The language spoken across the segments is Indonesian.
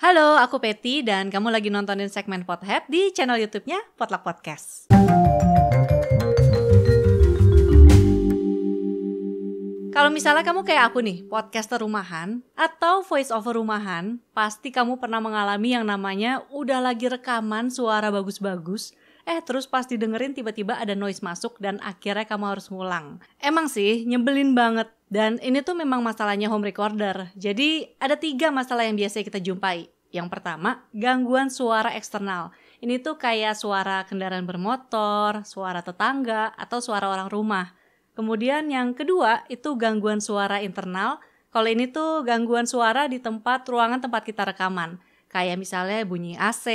Halo, aku Peti dan kamu lagi nontonin segmen Pothead di channel YouTube-nya Potluck Podcast. Kalau misalnya kamu kayak aku nih, podcaster rumahan atau voice over rumahan, pasti kamu pernah mengalami yang namanya udah lagi rekaman suara bagus-bagus, terus pas didengerin tiba-tiba ada noise masuk dan akhirnya kamu harus ngulang. Emang sih, nyebelin banget. Dan ini tuh memang masalahnya home recorder. Jadi ada 3 masalah yang biasa kita jumpai. Yang pertama, gangguan suara eksternal. Ini tuh kayak suara kendaraan bermotor, suara tetangga, atau suara orang rumah. Kemudian yang kedua itu gangguan suara internal. Kalau ini tuh gangguan suara di ruangan tempat kita rekaman. Kayak misalnya bunyi AC,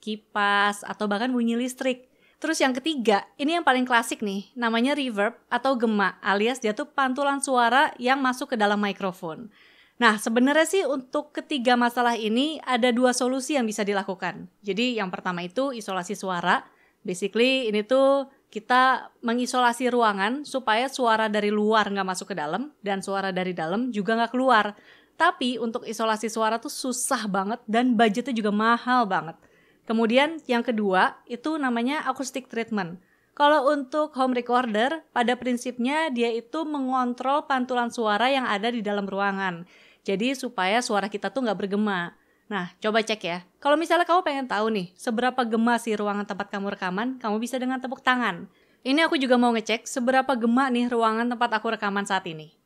kipas, atau bahkan bunyi listrik. Terus yang ketiga, ini yang paling klasik nih, namanya reverb atau gema, alias dia tuh pantulan suara yang masuk ke dalam mikrofon. Nah, sebenarnya sih untuk ketiga masalah ini ada 2 solusi yang bisa dilakukan. Jadi yang pertama itu isolasi suara. Basically ini tuh kita mengisolasi ruangan supaya suara dari luar nggak masuk ke dalam dan suara dari dalam juga nggak keluar. Tapi untuk isolasi suara tuh susah banget dan budgetnya juga mahal banget. Kemudian yang kedua itu namanya acoustic treatment. Kalau untuk home recorder, pada prinsipnya dia itu mengontrol pantulan suara yang ada di dalam ruangan. Jadi supaya suara kita tuh nggak bergema. Nah, coba cek ya. Kalau misalnya kamu pengen tahu nih, seberapa gema sih ruangan tempat kamu rekaman, kamu bisa dengan tepuk tangan. Ini aku juga mau ngecek seberapa gema nih ruangan tempat aku rekaman saat ini.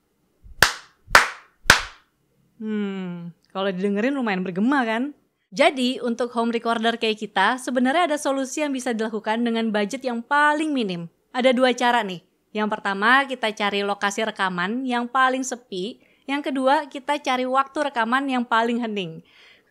Kalau didengerin lumayan bergema kan? Jadi, untuk home recorder kayak kita, sebenarnya ada solusi yang bisa dilakukan dengan budget yang paling minim. Ada 2 cara nih. Yang pertama, kita cari lokasi rekaman yang paling sepi. Yang kedua, kita cari waktu rekaman yang paling hening.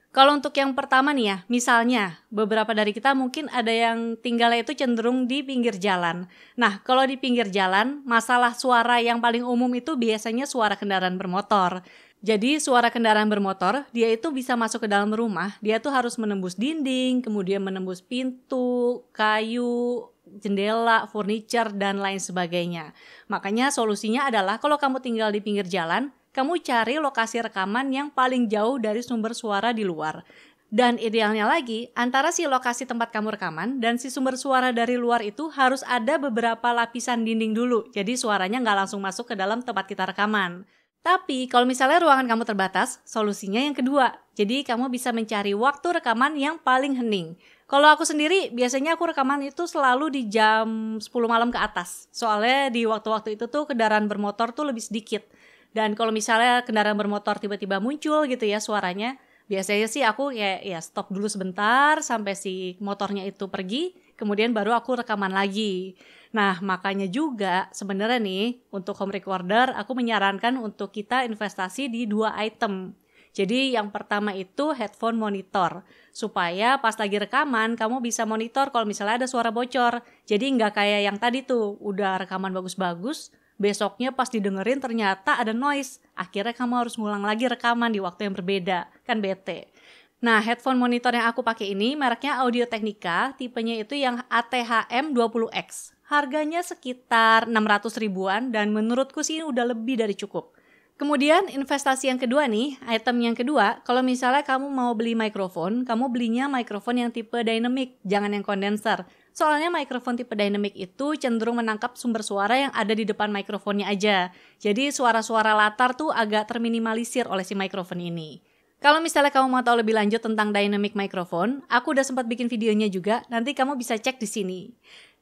Kalau untuk yang pertama nih ya, misalnya beberapa dari kita mungkin ada yang tinggalnya itu cenderung di pinggir jalan. Nah, kalau di pinggir jalan, masalah suara yang paling umum itu biasanya suara kendaraan bermotor. Jadi suara kendaraan bermotor, dia itu bisa masuk ke dalam rumah, dia tuh harus menembus dinding, kemudian menembus pintu, kayu, jendela, furniture, dan lain sebagainya. Makanya solusinya adalah kalau kamu tinggal di pinggir jalan, kamu cari lokasi rekaman yang paling jauh dari sumber suara di luar. Dan idealnya lagi, antara si lokasi tempat kamu rekaman dan si sumber suara dari luar itu harus ada beberapa lapisan dinding dulu. Jadi suaranya nggak langsung masuk ke dalam tempat kita rekaman. Tapi kalau misalnya ruangan kamu terbatas, solusinya yang kedua. Jadi kamu bisa mencari waktu rekaman yang paling hening. Kalau aku sendiri, biasanya aku rekaman itu selalu di jam 10 malam ke atas. Soalnya di waktu-waktu itu tuh kendaraan bermotor tuh lebih sedikit. Dan kalau misalnya kendaraan bermotor tiba-tiba muncul gitu ya suaranya, biasanya sih aku ya stop dulu sebentar sampai si motornya itu pergi, kemudian baru aku rekaman lagi. Nah, makanya juga sebenarnya nih untuk home recorder aku menyarankan untuk kita investasi di 2 item. Jadi yang pertama itu headphone monitor. Supaya pas lagi rekaman kamu bisa monitor kalau misalnya ada suara bocor. Jadi nggak kayak yang tadi tuh udah rekaman bagus-bagus, besoknya pas didengerin ternyata ada noise. Akhirnya kamu harus ngulang lagi rekaman di waktu yang berbeda. Kan bete. Nah, headphone monitor yang aku pakai ini mereknya Audio-Technica, tipenya itu yang ATHM20X. Harganya sekitar 600 ribuan dan menurutku sih udah lebih dari cukup. Kemudian investasi yang kedua nih, item yang kedua, kalau misalnya kamu mau beli mikrofon, kamu belinya mikrofon yang tipe dynamic, jangan yang kondenser. Soalnya mikrofon tipe dynamic itu cenderung menangkap sumber suara yang ada di depan mikrofonnya aja. Jadi suara-suara latar tuh agak terminimalisir oleh si mikrofon ini. Kalau misalnya kamu mau tahu lebih lanjut tentang dynamic microphone, aku udah sempat bikin videonya juga, nanti kamu bisa cek di sini.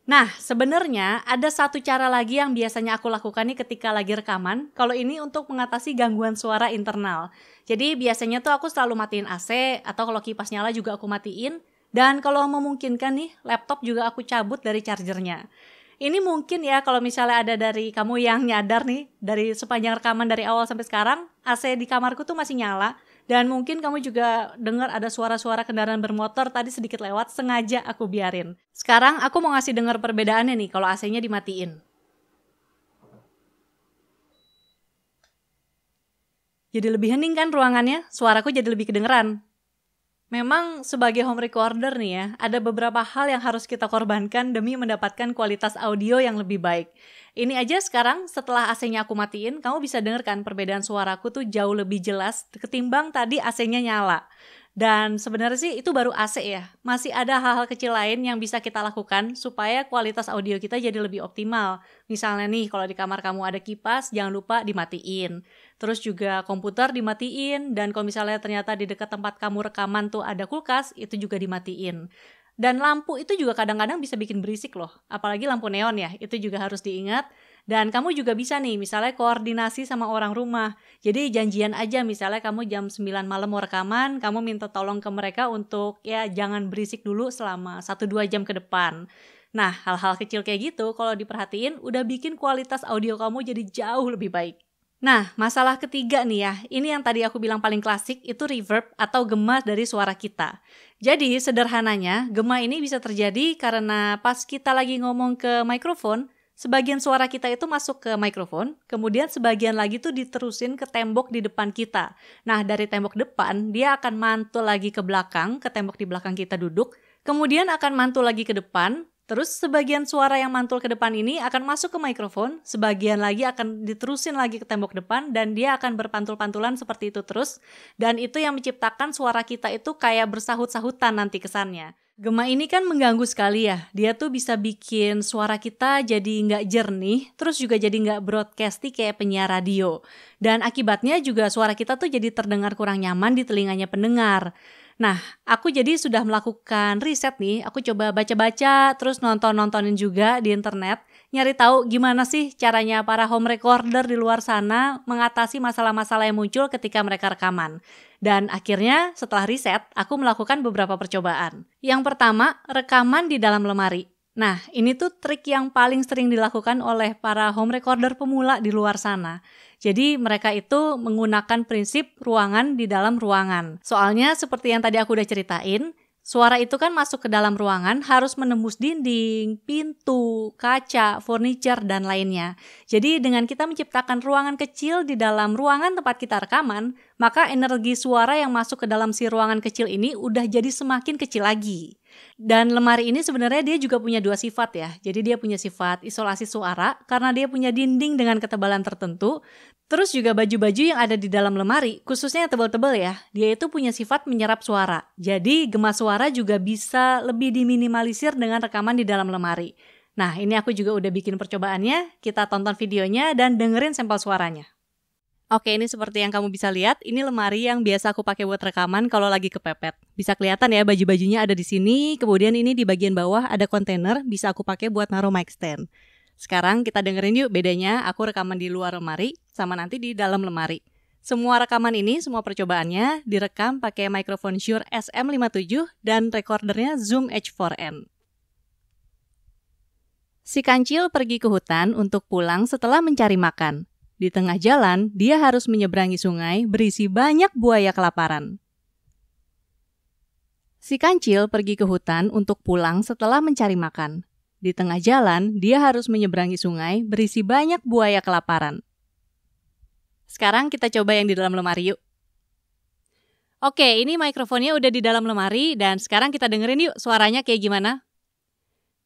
Nah, sebenarnya ada 1 cara lagi yang biasanya aku lakukan nih ketika lagi rekaman, kalau ini untuk mengatasi gangguan suara internal. Jadi biasanya tuh aku selalu matiin AC, atau kalau kipas nyala juga aku matiin, dan kalau memungkinkan nih, laptop juga aku cabut dari chargernya. Ini mungkin ya kalau misalnya ada dari kamu yang nyadar nih, dari sepanjang rekaman dari awal sampai sekarang, AC di kamarku tuh masih nyala. Dan mungkin kamu juga dengar ada suara-suara kendaraan bermotor tadi sedikit lewat, sengaja aku biarin. Sekarang aku mau ngasih dengar perbedaannya nih kalau AC-nya dimatiin. Jadi lebih hening kan ruangannya, suaraku jadi lebih kedengeran. Memang sebagai home recorder nih ya, ada beberapa hal yang harus kita korbankan demi mendapatkan kualitas audio yang lebih baik. Ini aja sekarang setelah AC-nya aku matiin, kamu bisa dengar kan perbedaan suaraku tuh jauh lebih jelas ketimbang tadi AC-nya nyala. Dan sebenarnya sih itu baru AC ya. Masih ada hal-hal kecil lain yang bisa kita lakukan supaya kualitas audio kita jadi lebih optimal. Misalnya nih, kalau di kamar kamu ada kipas, jangan lupa dimatiin. Terus juga komputer dimatiin, dan kalau misalnya ternyata di dekat tempat kamu rekaman tuh ada kulkas, itu juga dimatiin. Dan lampu itu juga kadang-kadang bisa bikin berisik loh. Apalagi lampu neon ya, itu juga harus diingat. Dan kamu juga bisa nih, misalnya koordinasi sama orang rumah. Jadi janjian aja, misalnya kamu jam 9 malam mau rekaman, kamu minta tolong ke mereka untuk ya jangan berisik dulu selama 1-2 jam ke depan. Nah, hal-hal kecil kayak gitu kalau diperhatiin udah bikin kualitas audio kamu jadi jauh lebih baik. Nah, masalah ketiga nih ya, ini yang tadi aku bilang paling klasik, itu reverb atau gema dari suara kita. Jadi sederhananya, gema ini bisa terjadi karena pas kita lagi ngomong ke mikrofon, sebagian suara kita itu masuk ke mikrofon, kemudian sebagian lagi tuh diterusin ke tembok di depan kita. Nah, dari tembok depan, dia akan mantul lagi ke belakang, ke tembok di belakang kita duduk, kemudian akan mantul lagi ke depan, terus sebagian suara yang mantul ke depan ini akan masuk ke mikrofon, sebagian lagi akan diterusin lagi ke tembok depan, dan dia akan berpantul-pantulan seperti itu terus, dan itu yang menciptakan suara kita itu kayak bersahut-sahutan nanti kesannya. Gema ini kan mengganggu sekali ya, dia tuh bisa bikin suara kita jadi nggak jernih, terus juga jadi nggak broadcasty kayak penyiar radio. Dan akibatnya juga suara kita tuh jadi terdengar kurang nyaman di telinganya pendengar. Nah, aku jadi sudah melakukan riset nih, aku coba baca-baca, terus nonton-nontonin juga di internet, nyari tahu gimana sih caranya para home recorder di luar sana mengatasi masalah-masalah yang muncul ketika mereka rekaman. Dan akhirnya setelah riset, aku melakukan beberapa percobaan. Yang pertama, rekaman di dalam lemari. Nah, ini tuh trik yang paling sering dilakukan oleh para home recorder pemula di luar sana. Jadi mereka itu menggunakan prinsip ruangan di dalam ruangan. Soalnya seperti yang tadi aku udah ceritain, suara itu kan masuk ke dalam ruangan harus menembus dinding, pintu, kaca, furniture, dan lainnya. Jadi dengan kita menciptakan ruangan kecil di dalam ruangan tempat kita rekaman, maka energi suara yang masuk ke dalam si ruangan kecil ini udah jadi semakin kecil lagi. Dan lemari ini sebenarnya dia juga punya dua sifat ya. Jadi dia punya sifat isolasi suara karena dia punya dinding dengan ketebalan tertentu. Terus juga baju-baju yang ada di dalam lemari, khususnya yang tebal-tebal ya, dia itu punya sifat menyerap suara. Jadi gema suara juga bisa lebih diminimalisir dengan rekaman di dalam lemari. Nah, ini aku juga udah bikin percobaannya, kita tonton videonya dan dengerin sampel suaranya. Oke, ini seperti yang kamu bisa lihat, ini lemari yang biasa aku pakai buat rekaman kalau lagi kepepet. Bisa kelihatan ya baju-bajunya ada di sini, kemudian ini di bagian bawah ada kontainer, bisa aku pakai buat naruh mic stand. Sekarang kita dengerin yuk bedanya aku rekaman di luar lemari sama nanti di dalam lemari. Semua rekaman ini, semua percobaannya direkam pakai mikrofon Shure SM57 dan recordernya Zoom H4n. Si kancil pergi ke hutan untuk pulang setelah mencari makan. Di tengah jalan, dia harus menyeberangi sungai berisi banyak buaya kelaparan. Si kancil pergi ke hutan untuk pulang setelah mencari makan. Di tengah jalan, dia harus menyeberangi sungai berisi banyak buaya kelaparan. Sekarang kita coba yang di dalam lemari yuk. Oke, ini mikrofonnya udah di dalam lemari dan sekarang kita dengerin yuk suaranya kayak gimana.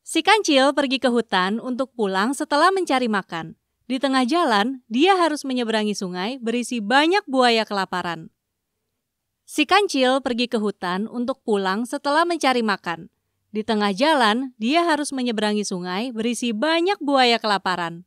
Si kancil pergi ke hutan untuk pulang setelah mencari makan. Di tengah jalan, dia harus menyeberangi sungai berisi banyak buaya kelaparan. Si kancil pergi ke hutan untuk pulang setelah mencari makan. Di tengah jalan, dia harus menyeberangi sungai berisi banyak buaya kelaparan.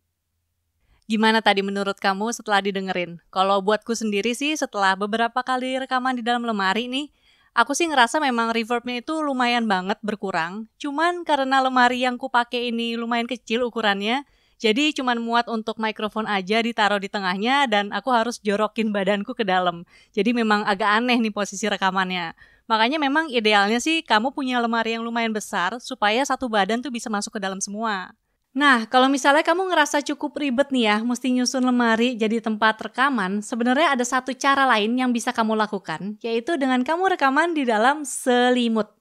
Gimana tadi menurut kamu setelah didengerin? Kalau buatku sendiri sih setelah beberapa kali rekaman di dalam lemari nih, aku sih ngerasa memang reverbnya itu lumayan banget berkurang. Cuman karena lemari yang ku pakai ini lumayan kecil ukurannya, jadi cuman muat untuk mikrofon aja ditaruh di tengahnya dan aku harus jorokin badanku ke dalam. Jadi memang agak aneh nih posisi rekamannya. Makanya memang idealnya sih kamu punya lemari yang lumayan besar supaya satu badan tuh bisa masuk ke dalam semua. Nah, kalau misalnya kamu ngerasa cukup ribet nih ya, mesti nyusun lemari jadi tempat rekaman, sebenarnya ada satu cara lain yang bisa kamu lakukan, yaitu dengan kamu rekaman di dalam selimut.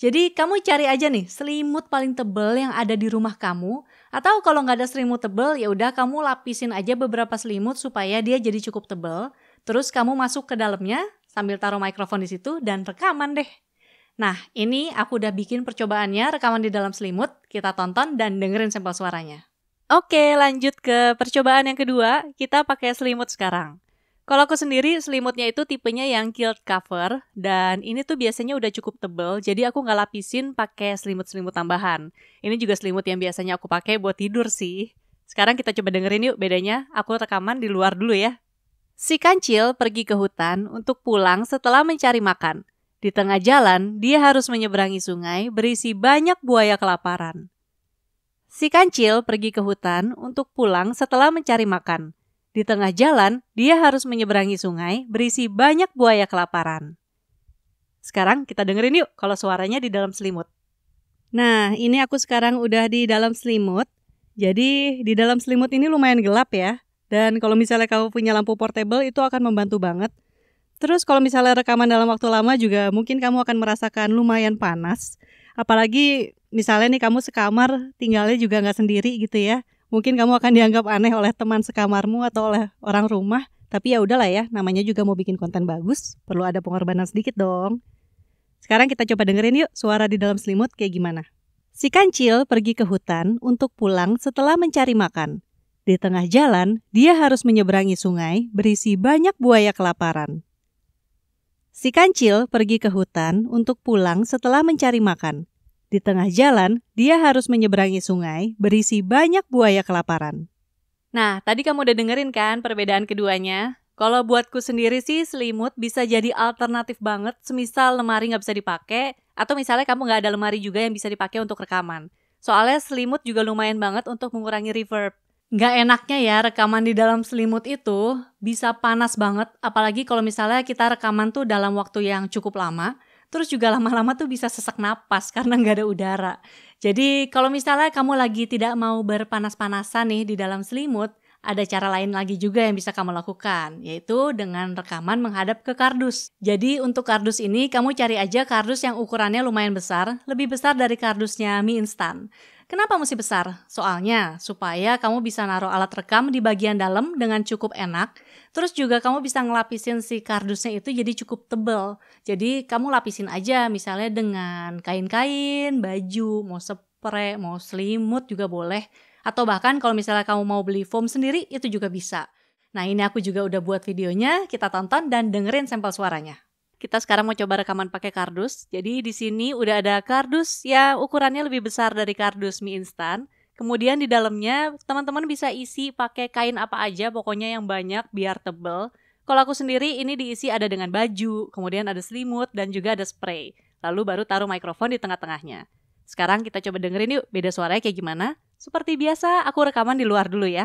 Jadi kamu cari aja nih selimut paling tebal yang ada di rumah kamu, atau kalau nggak ada selimut tebal, ya udah kamu lapisin aja beberapa selimut supaya dia jadi cukup tebal. Terus kamu masuk ke dalamnya sambil taruh mikrofon di situ dan rekaman deh. Nah, ini aku udah bikin percobaannya rekaman di dalam selimut. Kita tonton dan dengerin sampel suaranya. Oke, lanjut ke percobaan yang kedua. Kita pakai selimut sekarang. Kalau aku sendiri selimutnya itu tipenya yang quilt cover dan ini tuh biasanya udah cukup tebel jadi aku nggak lapisin pakai selimut-selimut tambahan. Ini juga selimut yang biasanya aku pakai buat tidur sih. Sekarang kita coba dengerin yuk bedanya, aku rekaman di luar dulu ya. Si kancil pergi ke hutan untuk pulang setelah mencari makan. Di tengah jalan, dia harus menyeberangi sungai berisi banyak buaya kelaparan. Si kancil pergi ke hutan untuk pulang setelah mencari makan. Di tengah jalan, dia harus menyeberangi sungai berisi banyak buaya kelaparan. Sekarang kita dengerin yuk kalau suaranya di dalam selimut. Nah, ini aku sekarang udah di dalam selimut. Jadi, di dalam selimut ini lumayan gelap ya. Dan kalau misalnya kamu punya lampu portable itu akan membantu banget. Terus kalau misalnya rekaman dalam waktu lama juga mungkin kamu akan merasakan lumayan panas. Apalagi misalnya nih kamu sekamar tinggalnya juga nggak sendiri gitu ya. Mungkin kamu akan dianggap aneh oleh teman sekamarmu atau oleh orang rumah. Tapi ya udahlah ya, namanya juga mau bikin konten bagus, perlu ada pengorbanan sedikit dong. Sekarang kita coba dengerin yuk suara di dalam selimut kayak gimana. Si kancil pergi ke hutan untuk pulang setelah mencari makan. Di tengah jalan, dia harus menyeberangi sungai berisi banyak buaya kelaparan. Si kancil pergi ke hutan untuk pulang setelah mencari makan. Di tengah jalan, dia harus menyeberangi sungai berisi banyak buaya kelaparan. Nah, tadi kamu udah dengerin kan perbedaan keduanya? Kalau buatku sendiri sih selimut bisa jadi alternatif banget semisal lemari nggak bisa dipakai atau misalnya kamu nggak ada lemari juga yang bisa dipakai untuk rekaman. Soalnya selimut juga lumayan banget untuk mengurangi reverb. Nggak enaknya ya rekaman di dalam selimut itu bisa panas banget apalagi kalau misalnya kita rekaman tuh dalam waktu yang cukup lama. Terus juga lama-lama tuh bisa sesak napas karena nggak ada udara. Jadi kalau misalnya kamu lagi tidak mau berpanas-panasan nih di dalam selimut, ada cara lain lagi juga yang bisa kamu lakukan, yaitu dengan rekaman menghadap ke kardus. Jadi untuk kardus ini kamu cari aja kardus yang ukurannya lumayan besar, lebih besar dari kardusnya mie instan. Kenapa mesti besar? Soalnya supaya kamu bisa naruh alat rekam di bagian dalam dengan cukup enak. Terus juga kamu bisa ngelapisin si kardusnya itu jadi cukup tebal. Jadi kamu lapisin aja misalnya dengan kain-kain, baju, mau spray, mau selimut juga boleh. Atau bahkan kalau misalnya kamu mau beli foam sendiri itu juga bisa. Nah ini aku juga udah buat videonya, kita tonton dan dengerin sampel suaranya. Kita sekarang mau coba rekaman pakai kardus. Jadi di sini udah ada kardus yang ukurannya lebih besar dari kardus mie instan. Kemudian di dalamnya teman-teman bisa isi pakai kain apa aja, pokoknya yang banyak biar tebel. Kalau aku sendiri ini diisi ada dengan baju, kemudian ada selimut dan juga ada spray. Lalu baru taruh mikrofon di tengah-tengahnya. Sekarang kita coba dengerin yuk beda suaranya kayak gimana. Seperti biasa aku rekaman di luar dulu ya.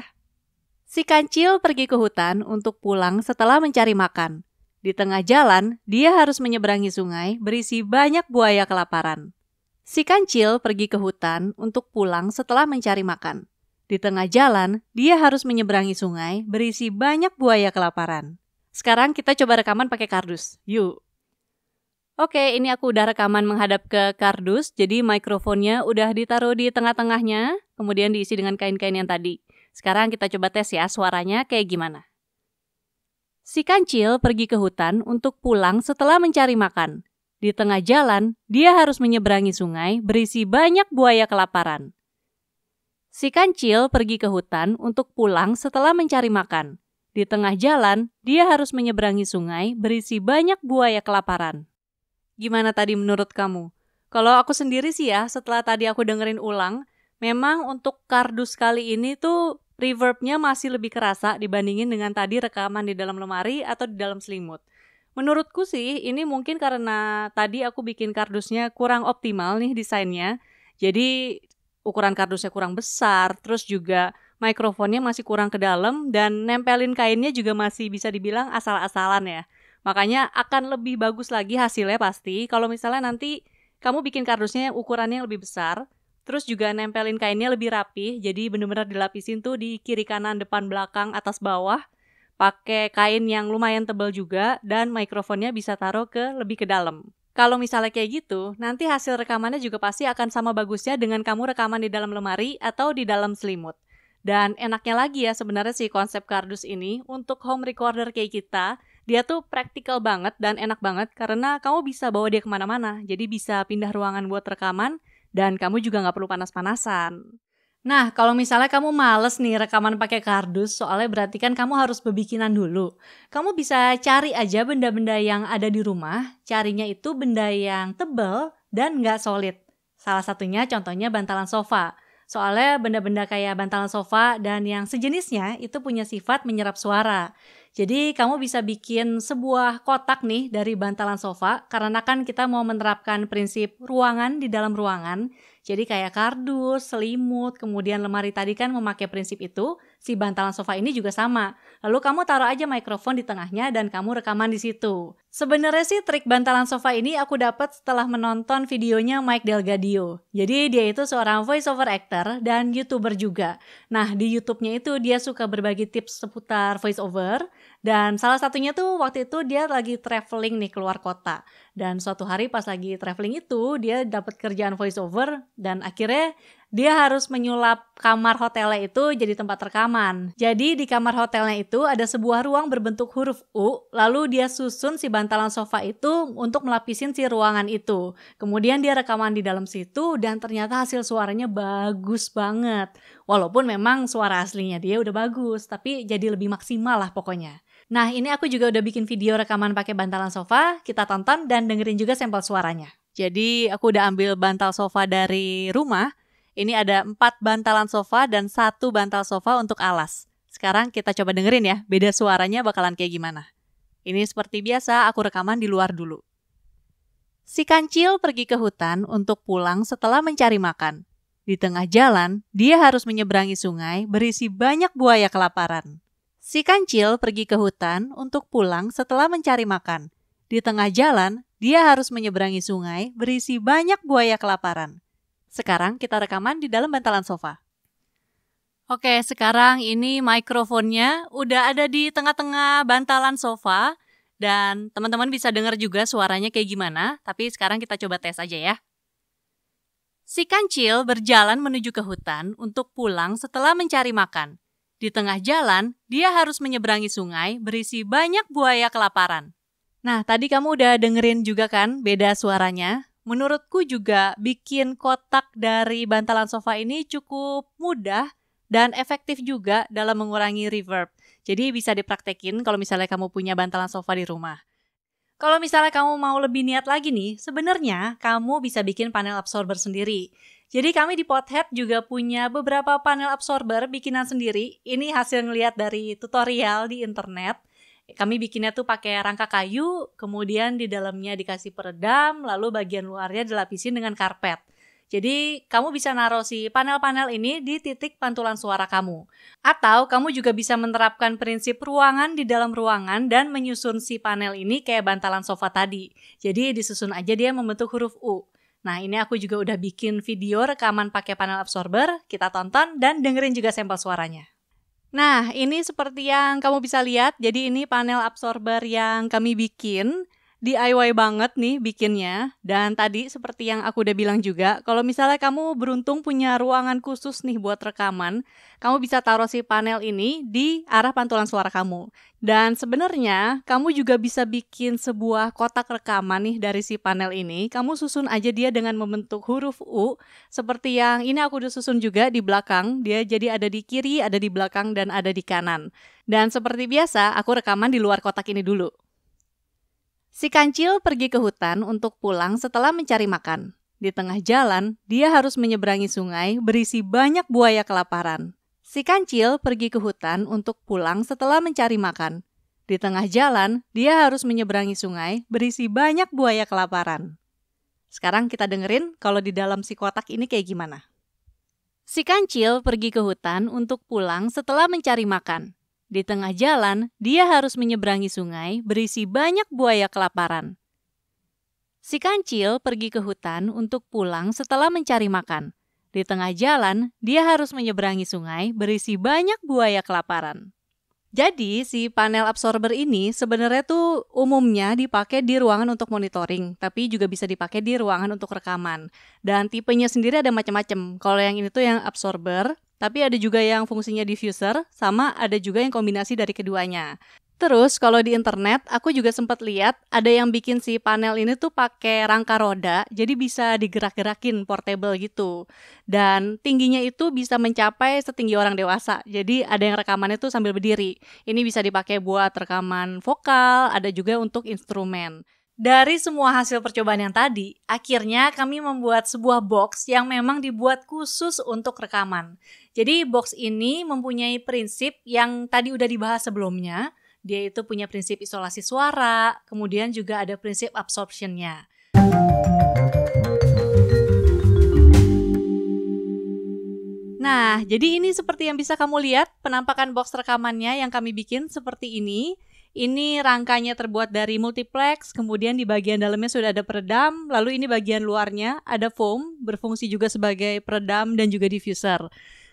Si kancil pergi ke hutan untuk pulang setelah mencari makan. Di tengah jalan, dia harus menyeberangi sungai berisi banyak buaya kelaparan. Si kancil pergi ke hutan untuk pulang setelah mencari makan. Di tengah jalan, dia harus menyeberangi sungai berisi banyak buaya kelaparan. Sekarang kita coba rekaman pakai kardus. Yuk. Oke, ini aku udah rekaman menghadap ke kardus, jadi mikrofonnya udah ditaruh di tengah-tengahnya, kemudian diisi dengan kain-kain yang tadi. Sekarang kita coba tes ya suaranya kayak gimana. Si kancil pergi ke hutan untuk pulang setelah mencari makan. Di tengah jalan, dia harus menyeberangi sungai berisi banyak buaya kelaparan. Si kancil pergi ke hutan untuk pulang setelah mencari makan. Di tengah jalan, dia harus menyeberangi sungai berisi banyak buaya kelaparan. Gimana tadi menurut kamu? Kalau aku sendiri sih ya, setelah tadi aku dengerin ulang, memang untuk kardus kali ini tuh reverbnya masih lebih kerasa dibandingin dengan tadi rekaman di dalam lemari atau di dalam selimut. Menurutku sih ini mungkin karena tadi aku bikin kardusnya kurang optimal nih desainnya. Jadi ukuran kardusnya kurang besar, terus juga mikrofonnya masih kurang ke dalam dan nempelin kainnya juga masih bisa dibilang asal-asalan ya. Makanya akan lebih bagus lagi hasilnya pasti kalau misalnya nanti kamu bikin kardusnya yang ukurannya yang lebih besar. Terus juga nempelin kainnya lebih rapi, jadi bener-bener dilapisin tuh di kiri kanan depan belakang atas bawah. Pakai kain yang lumayan tebal juga dan mikrofonnya bisa taruh lebih ke dalam. Kalau misalnya kayak gitu, nanti hasil rekamannya juga pasti akan sama bagusnya dengan kamu rekaman di dalam lemari atau di dalam selimut. Dan enaknya lagi ya sebenarnya sih konsep kardus ini untuk home recorder kayak kita, dia tuh praktikal banget dan enak banget karena kamu bisa bawa dia kemana-mana. Jadi bisa pindah ruangan buat rekaman, dan kamu juga nggak perlu panas-panasan. Nah, kalau misalnya kamu males nih rekaman pakai kardus, soalnya berarti kan kamu harus berbikinan dulu. Kamu bisa cari aja benda-benda yang ada di rumah, carinya itu benda yang tebal dan nggak solid. Salah satunya contohnya bantalan sofa. Soalnya benda-benda kayak bantalan sofa dan yang sejenisnya itu punya sifat menyerap suara. Jadi kamu bisa bikin sebuah kotak nih dari bantalan sofa, karena kan kita mau menerapkan prinsip ruangan di dalam ruangan. Jadi kayak kardus, selimut, kemudian lemari tadi kan memakai prinsip itu, si bantalan sofa ini juga sama. Lalu kamu taruh aja mikrofon di tengahnya dan kamu rekaman di situ. Sebenarnya sih trik bantalan sofa ini aku dapat setelah menonton videonya Mike Delgadio. Jadi dia itu seorang voice over actor dan YouTuber juga. Nah, di YouTube-nya itu dia suka berbagi tips seputar voice over, dan salah satunya tuh waktu itu dia lagi traveling nih keluar kota. Dan suatu hari pas lagi traveling itu dia dapat kerjaan voice over dan akhirnya dia harus menyulap kamar hotelnya itu jadi tempat rekaman. Jadi di kamar hotelnya itu ada sebuah ruang berbentuk huruf U, lalu dia susun si bantalan sofa itu untuk melapisin si ruangan itu. Kemudian dia rekaman di dalam situ dan ternyata hasil suaranya bagus banget. Walaupun memang suara aslinya dia udah bagus, tapi jadi lebih maksimal lah pokoknya. Nah, ini aku juga udah bikin video rekaman pakai bantalan sofa, kita tonton dan dengerin juga sampel suaranya. Jadi aku udah ambil bantal sofa dari rumah. Ini ada 4 bantalan sofa dan 1 bantal sofa untuk alas. Sekarang kita coba dengerin ya, beda suaranya bakalan kayak gimana. Ini seperti biasa, aku rekaman di luar dulu. Si kancil pergi ke hutan untuk pulang setelah mencari makan. Di tengah jalan, dia harus menyeberangi sungai berisi banyak buaya kelaparan. Si kancil pergi ke hutan untuk pulang setelah mencari makan. Di tengah jalan, dia harus menyeberangi sungai berisi banyak buaya kelaparan. Sekarang kita rekaman di dalam bantalan sofa. Oke, sekarang ini mikrofonnya udah ada di tengah-tengah bantalan sofa. Dan teman-teman bisa dengar juga suaranya kayak gimana. Tapi sekarang kita coba tes aja ya. Si kancil berjalan menuju ke hutan untuk pulang setelah mencari makan. Di tengah jalan, dia harus menyeberangi sungai berisi banyak buaya kelaparan. Nah, tadi kamu udah dengerin juga kan beda suaranya? Menurutku juga bikin kotak dari bantalan sofa ini cukup mudah dan efektif juga dalam mengurangi reverb. Jadi bisa dipraktekin kalau misalnya kamu punya bantalan sofa di rumah. Kalau misalnya kamu mau lebih niat lagi nih, sebenarnya kamu bisa bikin panel absorber sendiri. Jadi kami di Pothead juga punya beberapa panel absorber bikinan sendiri. Ini hasil ngeliat dari tutorial di internet. Kami bikinnya tuh pakai rangka kayu, kemudian di dalamnya dikasih peredam, lalu bagian luarnya dilapisin dengan karpet. Jadi kamu bisa naruh si panel-panel ini di titik pantulan suara kamu. Atau kamu juga bisa menerapkan prinsip ruangan di dalam ruangan dan menyusun si panel ini kayak bantalan sofa tadi. Jadi disusun aja dia membentuk huruf U. Nah, ini aku juga udah bikin video rekaman pakai panel absorber, kita tonton dan dengerin juga sampel suaranya. Nah, ini seperti yang kamu bisa lihat, jadi ini panel absorber yang kami bikin, DIY banget nih bikinnya. Dan tadi seperti yang aku udah bilang juga, kalau misalnya kamu beruntung punya ruangan khusus nih buat rekaman, kamu bisa taruh si panel ini di arah pantulan suara kamu. Dan sebenarnya kamu juga bisa bikin sebuah kotak rekaman nih dari si panel ini. Kamu susun aja dia dengan membentuk huruf U, seperti yang ini aku udah susun juga di belakang. Dia jadi ada di kiri, ada di belakang, dan ada di kanan. Dan seperti biasa, aku rekaman di luar kotak ini dulu. Si kancil pergi ke hutan untuk pulang setelah mencari makan. Di tengah jalan, dia harus menyeberangi sungai berisi banyak buaya kelaparan. Si kancil pergi ke hutan untuk pulang setelah mencari makan. Di tengah jalan, dia harus menyeberangi sungai berisi banyak buaya kelaparan. Sekarang kita dengerin kalau di dalam si kotak ini kayak gimana. Si kancil pergi ke hutan untuk pulang setelah mencari makan. Di tengah jalan, dia harus menyeberangi sungai berisi banyak buaya kelaparan. Si kancil pergi ke hutan untuk pulang setelah mencari makan. Di tengah jalan, dia harus menyeberangi sungai berisi banyak buaya kelaparan. Jadi, si panel absorber ini sebenarnya tuh umumnya dipakai di ruangan untuk monitoring, tapi juga bisa dipakai di ruangan untuk rekaman. Dan tipenya sendiri ada macam-macam. Kalau yang ini tuh yang absorber, tapi ada juga yang fungsinya diffuser, sama ada juga yang kombinasi dari keduanya. Terus kalau di internet, aku juga sempat lihat ada yang bikin si panel ini tuh pakai rangka roda, jadi bisa digerak-gerakin portable gitu. Dan tingginya itu bisa mencapai setinggi orang dewasa. Jadi ada yang rekamannya tuh sambil berdiri. Ini bisa dipakai buat rekaman vokal, ada juga untuk instrumen. Dari semua hasil percobaan yang tadi, akhirnya kami membuat sebuah box yang memang dibuat khusus untuk rekaman. Jadi box ini mempunyai prinsip yang tadi udah dibahas sebelumnya. Dia itu punya prinsip isolasi suara, kemudian juga ada prinsip absorption-nya. Nah, jadi ini seperti yang bisa kamu lihat, penampakan box rekamannya yang kami bikin seperti ini. Ini rangkanya terbuat dari multiplex, kemudian di bagian dalamnya sudah ada peredam, lalu ini bagian luarnya ada foam, berfungsi juga sebagai peredam dan juga diffuser.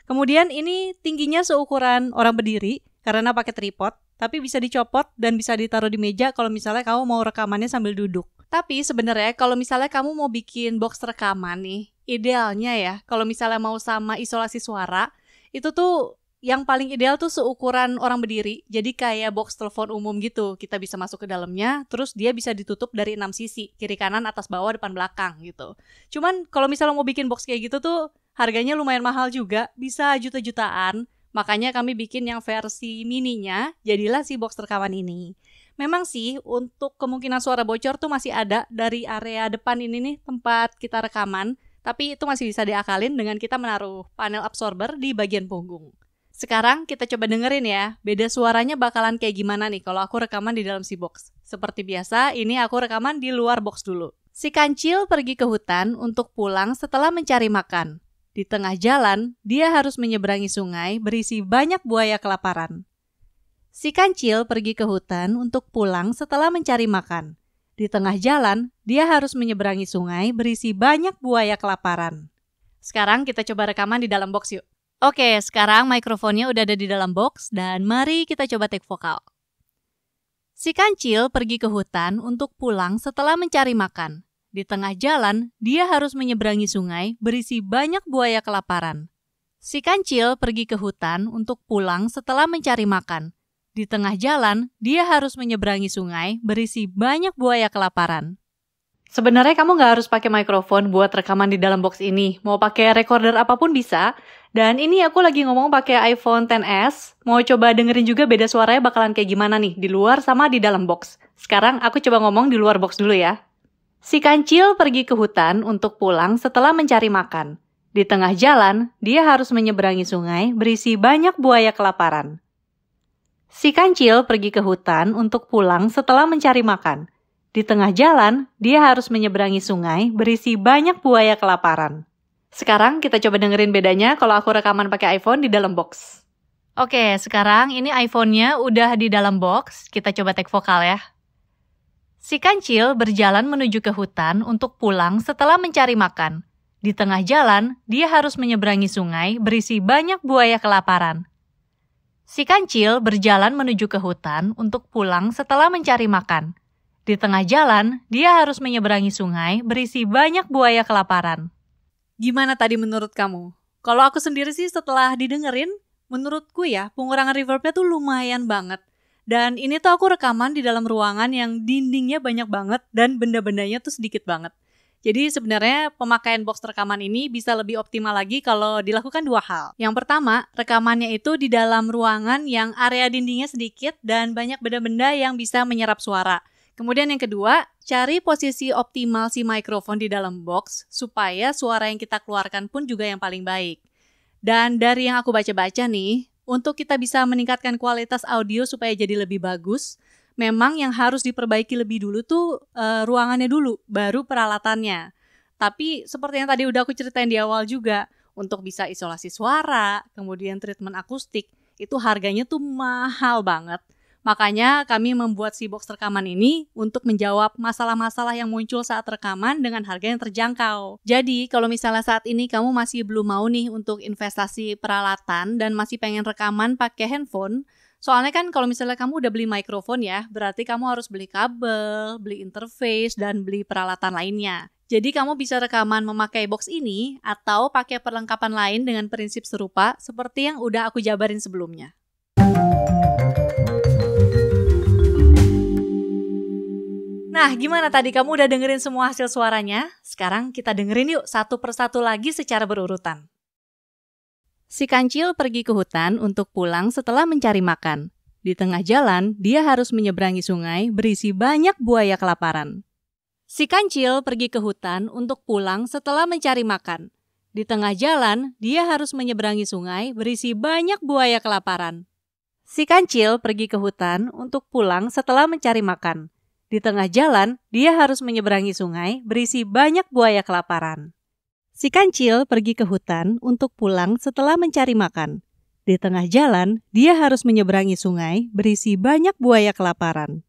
Kemudian ini tingginya seukuran orang berdiri, karena pakai tripod, tapi bisa dicopot dan bisa ditaruh di meja kalau misalnya kamu mau rekamannya sambil duduk. Tapi sebenarnya kalau misalnya kamu mau bikin box rekaman nih, idealnya ya, kalau misalnya mau sama isolasi suara, itu tuh yang paling ideal tuh seukuran orang berdiri. Jadi kayak box telepon umum gitu, kita bisa masuk ke dalamnya, terus dia bisa ditutup dari 6 sisi, kiri kanan, atas bawah, depan belakang gitu. Cuman kalau misalnya mau bikin box kayak gitu tuh, harganya lumayan mahal juga, bisa juta-jutaan. Makanya kami bikin yang versi mininya, jadilah si box rekaman ini. Memang sih, untuk kemungkinan suara bocor tuh masih ada dari area depan ini nih, tempat kita rekaman. Tapi itu masih bisa diakalin dengan kita menaruh panel absorber di bagian punggung. Sekarang kita coba dengerin ya, beda suaranya bakalan kayak gimana nih kalau aku rekaman di dalam si box. Seperti biasa, ini aku rekaman di luar box dulu. Si kancil pergi ke hutan untuk pulang setelah mencari makan. Di tengah jalan, dia harus menyeberangi sungai berisi banyak buaya kelaparan. Si kancil pergi ke hutan untuk pulang setelah mencari makan. Di tengah jalan, dia harus menyeberangi sungai berisi banyak buaya kelaparan. Sekarang kita coba rekaman di dalam box yuk. Oke, sekarang mikrofonnya udah ada di dalam box dan mari kita coba take vokal. Si kancil pergi ke hutan untuk pulang setelah mencari makan. Di tengah jalan, dia harus menyeberangi sungai berisi banyak buaya kelaparan. Si kancil pergi ke hutan untuk pulang setelah mencari makan. Di tengah jalan, dia harus menyeberangi sungai berisi banyak buaya kelaparan. Sebenarnya kamu nggak harus pakai mikrofon buat rekaman di dalam box ini. Mau pakai recorder apapun bisa. Dan ini aku lagi ngomong pakai iPhone XS. Mau coba dengerin juga beda suaranya bakalan kayak gimana nih, di luar sama di dalam box. Sekarang aku coba ngomong di luar box dulu ya. Si kancil pergi ke hutan untuk pulang setelah mencari makan. Di tengah jalan, dia harus menyeberangi sungai berisi banyak buaya kelaparan. Si kancil pergi ke hutan untuk pulang setelah mencari makan. Di tengah jalan, dia harus menyeberangi sungai berisi banyak buaya kelaparan. Sekarang kita coba dengerin bedanya kalau aku rekaman pakai iPhone di dalam box. Oke, sekarang ini iPhone-nya udah di dalam box. Kita coba take vokal ya. Si kancil berjalan menuju ke hutan untuk pulang setelah mencari makan. Di tengah jalan, dia harus menyeberangi sungai berisi banyak buaya kelaparan. Si kancil berjalan menuju ke hutan untuk pulang setelah mencari makan. Di tengah jalan, dia harus menyeberangi sungai berisi banyak buaya kelaparan. Gimana tadi menurut kamu? Kalau aku sendiri sih setelah didengerin, menurutku ya pengurangan reverbnya tuh lumayan banget. Dan ini tuh aku rekaman di dalam ruangan yang dindingnya banyak banget dan benda-bendanya tuh sedikit banget. Jadi sebenarnya pemakaian box rekaman ini bisa lebih optimal lagi kalau dilakukan dua hal. Yang pertama, rekamannya itu di dalam ruangan yang area dindingnya sedikit dan banyak benda-benda yang bisa menyerap suara. Kemudian yang kedua, cari posisi optimal si mikrofon di dalam box supaya suara yang kita keluarkan pun juga yang paling baik. Dan dari yang aku baca-baca nih, untuk kita bisa meningkatkan kualitas audio supaya jadi lebih bagus, memang yang harus diperbaiki lebih dulu tuh ruangannya dulu, baru peralatannya. Tapi seperti yang tadi udah aku ceritain di awal juga, untuk bisa isolasi suara, kemudian treatment akustik, itu harganya tuh mahal banget. Makanya kami membuat si box rekaman ini untuk menjawab masalah-masalah yang muncul saat rekaman dengan harga yang terjangkau. Jadi kalau misalnya saat ini kamu masih belum mau nih untuk investasi peralatan dan masih pengen rekaman pakai handphone, soalnya kan kalau misalnya kamu udah beli mikrofon ya, berarti kamu harus beli kabel, beli interface, dan beli peralatan lainnya. Jadi kamu bisa rekaman memakai box ini atau pakai perlengkapan lain dengan prinsip serupa seperti yang udah aku jabarin sebelumnya. Nah, gimana tadi kamu udah dengerin semua hasil suaranya? Sekarang kita dengerin yuk satu persatu lagi secara berurutan. Si kancil pergi ke hutan untuk pulang setelah mencari makan. Di tengah jalan, dia harus menyeberangi sungai berisi banyak buaya kelaparan. Si kancil pergi ke hutan untuk pulang setelah mencari makan. Di tengah jalan, dia harus menyeberangi sungai berisi banyak buaya kelaparan. Si kancil pergi ke hutan untuk pulang setelah mencari makan. Di tengah jalan, dia harus menyeberangi sungai berisi banyak buaya kelaparan. Si kancil pergi ke hutan untuk pulang setelah mencari makan. Di tengah jalan, dia harus menyeberangi sungai berisi banyak buaya kelaparan.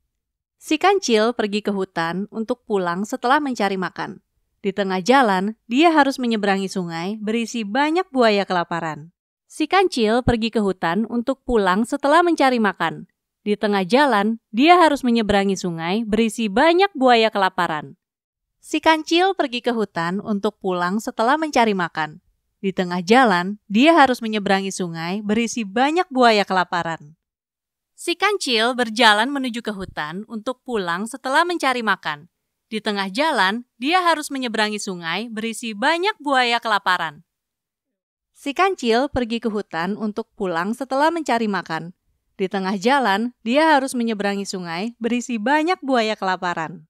Si kancil pergi ke hutan untuk pulang setelah mencari makan. Di tengah jalan, dia harus menyeberangi sungai berisi banyak buaya kelaparan. Si kancil pergi ke hutan untuk pulang setelah mencari makan. Di tengah jalan, dia harus menyeberangi sungai berisi banyak buaya kelaparan. Si kancil pergi ke hutan untuk pulang setelah mencari makan. Di tengah jalan, dia harus menyeberangi sungai berisi banyak buaya kelaparan. Si kancil berjalan menuju ke hutan untuk pulang setelah mencari makan. Di tengah jalan, dia harus menyeberangi sungai berisi banyak buaya kelaparan. Si kancil pergi ke hutan untuk pulang setelah mencari makan. Di tengah jalan, dia harus menyeberangi sungai berisi banyak buaya kelaparan.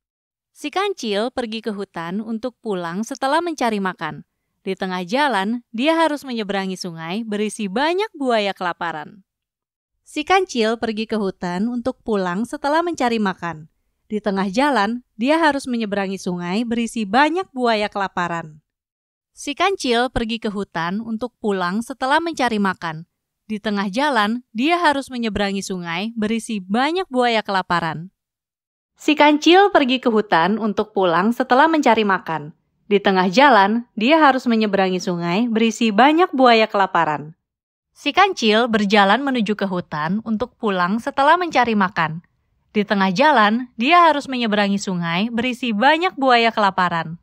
Si kancil pergi ke hutan untuk pulang setelah mencari makan. Di tengah jalan, dia harus menyeberangi sungai berisi banyak buaya kelaparan. Si kancil pergi ke hutan untuk pulang setelah mencari makan. Di tengah jalan, dia harus menyeberangi sungai berisi banyak buaya kelaparan. Si kancil pergi ke hutan untuk pulang setelah mencari makan. Di tengah jalan, dia harus menyeberangi sungai berisi banyak buaya kelaparan. Si kancil pergi ke hutan untuk pulang setelah mencari makan. Di tengah jalan, dia harus menyeberangi sungai berisi banyak buaya kelaparan. Si kancil berjalan menuju ke hutan untuk pulang setelah mencari makan. Di tengah jalan, dia harus menyeberangi sungai berisi banyak buaya kelaparan.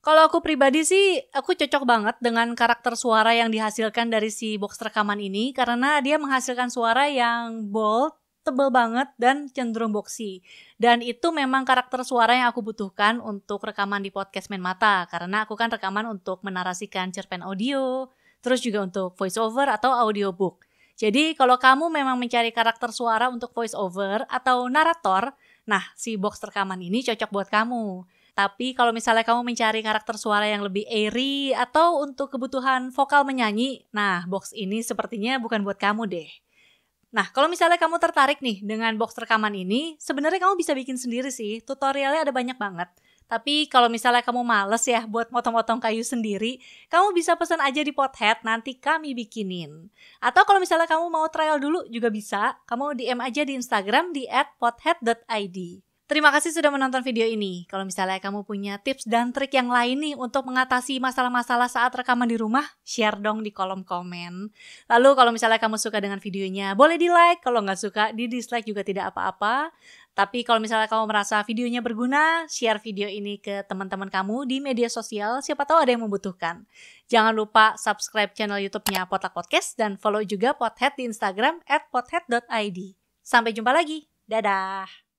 Kalau aku pribadi sih, aku cocok banget dengan karakter suara yang dihasilkan dari si box rekaman ini karena dia menghasilkan suara yang bold, tebal banget, dan cenderung boxy. Dan itu memang karakter suara yang aku butuhkan untuk rekaman di podcast Main Mata karena aku kan rekaman untuk menarasikan cerpen audio, terus juga untuk voice over atau audiobook. Jadi kalau kamu memang mencari karakter suara untuk voice over atau narator, nah si box rekaman ini cocok buat kamu. Tapi kalau misalnya kamu mencari karakter suara yang lebih airy atau untuk kebutuhan vokal menyanyi, nah box ini sepertinya bukan buat kamu deh. Nah kalau misalnya kamu tertarik nih dengan box rekaman ini, sebenarnya kamu bisa bikin sendiri sih, tutorialnya ada banyak banget. Tapi kalau misalnya kamu males ya buat motong-motong kayu sendiri, kamu bisa pesan aja di Pothead, nanti kami bikinin. Atau kalau misalnya kamu mau trial dulu juga bisa, kamu DM aja di Instagram di @pothead.id. Terima kasih sudah menonton video ini. Kalau misalnya kamu punya tips dan trik yang lain nih untuk mengatasi masalah-masalah saat rekaman di rumah, share dong di kolom komen. Lalu kalau misalnya kamu suka dengan videonya, boleh di like. Kalau nggak suka, di dislike juga tidak apa-apa. Tapi kalau misalnya kamu merasa videonya berguna, share video ini ke teman-teman kamu di media sosial, siapa tahu ada yang membutuhkan. Jangan lupa subscribe channel YouTube-nya Potluck Podcast dan follow juga Pothead di Instagram @pothead.id. Sampai jumpa lagi. Dadah!